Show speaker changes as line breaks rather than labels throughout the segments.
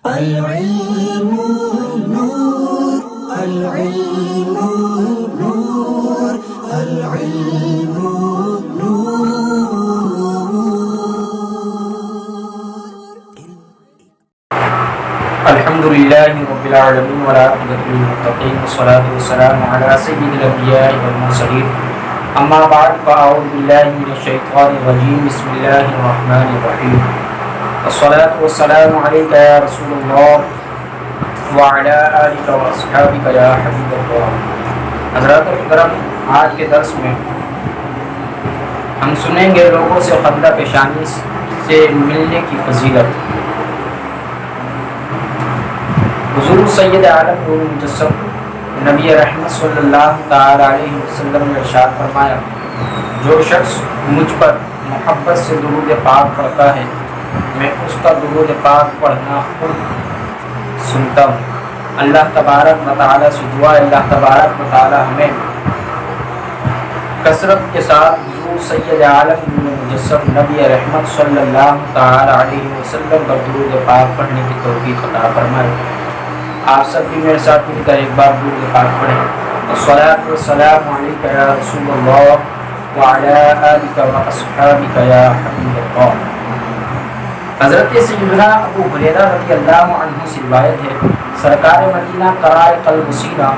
العلم نور العلم نور العلم
الحمد للہ رب العالمین والعاقبۃ للمتقین والصلاۃ والسلام علی سید الانبیاء والمرسلین اما بعد فاعوذ باللہ من الشیطان الرجیم بسم اللہ الرحمن الرحیم والصلاۃ والسلام علیک یا رسول اللہ وعلی آلک واصحابک یا حبیب اللہ۔ حضرات کرام، آج کے درس میں ہم سنیں گے لوگوں سے خندہ پیشانی سے ملنے کی فضیلت۔ حضور سید عالم نور مجسم نبی رحمت صلی اللہ تعالی علیہ وسلم نے ارشاد فرمایا، جو شخص مجھ پر محبت سے درود پاک پڑھتا ہے میں اس کا درود پاک پڑھنا خود سنتا ہوں۔ اللہ تبارک و تعالی سے دعا، اللہ تبارک و تعالی ہمیں کثرت کے ساتھ حضور سید عالم نور مجسم نبی رحمت صلی اللہ تعالی علیہ وسلم پر درود پاک پڑھنے کی توفیق عطا فرمائے۔ آپ سب بھی میرے ساتھ مل کر ایک بار درود پاک پڑھیں۔ الصلاۃ والسلام علیک یا رسول اللہ وعلی آلک واصحابک یا حبیب اللہ۔ حضرت سیدنا ابو ہریرہ رضی اللہ عنہ سے روایت ہے، سرکار مدینہ قرائے قلب سینہ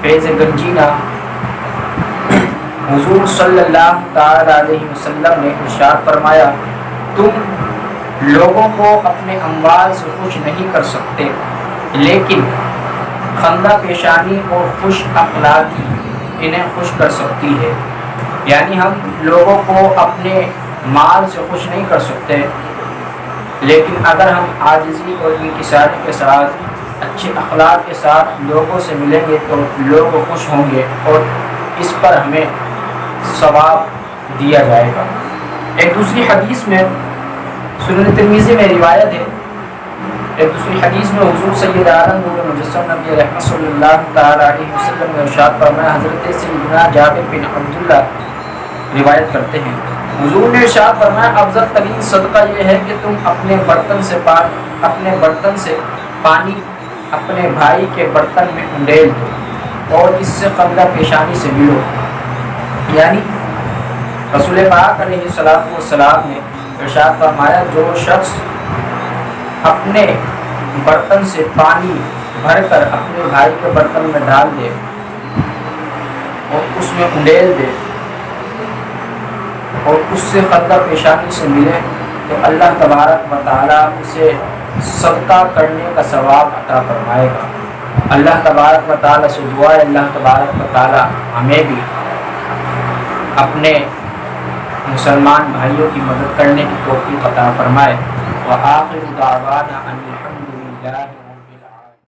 فیض گنجینہ حضور صلی اللہ تعالی علیہ وسلم نے ارشاد فرمایا، تم لوگوں کو اپنے اموال سے خوش نہیں کر سکتے، لیکن خندہ پیشانی اور خوش اخلاقی انہیں خوش کر سکتی ہے۔ یعنی ہم لوگوں کو اپنے مال سے خوش نہیں کر سکتے، لیکن اگر ہم عاجزی اور انکساری کے ساتھ اچھے اخلاق کے ساتھ لوگوں سے ملیں گے تو لوگ خوش ہوں گے اور اس پر ہمیں ثواب دیا جائے گا۔ ایک دوسری حدیث میں سنن ترمذی میں روایت ہے، ایک دوسری حدیث میں حضور سید عالم نور مجسم نبی رحمت صلی اللہ تعالی علیہ وسلم نے ارشاد فرمایا، حضرت سیدنا جابر بن عبداللہ روایت کرتے ہیں، حضور نے ارشاد فرمایا، افضل ترین صدقہ یہ ہے کہ تم اپنے برتن سے پانی اپنے بھائی کے برتن میں انڈیل دو اور اس سے خندہ پیشانی سے ملو۔ یعنی رسول پاک علیہ الصلوۃ والسلام نے ارشاد فرمایا، جو شخص اپنے برتن سے پانی بھر کر اپنے بھائی کے برتن میں ڈال دے اور اس میں انڈیل دے اور اس سے خندہ پیشانی سے ملے تو اللہ تبارک و تعالیٰ اسے صدقہ کرنے کا ثواب عطا فرمائے گا۔ اللہ تبارک و تعالیٰ سے دعا ہے، اللہ تبارک و تعالیٰ ہمیں بھی اپنے مسلمان بھائیوں کی مدد کرنے کی توفیق عطا فرمائے۔ وآخر دعوانا ان الحمد للہ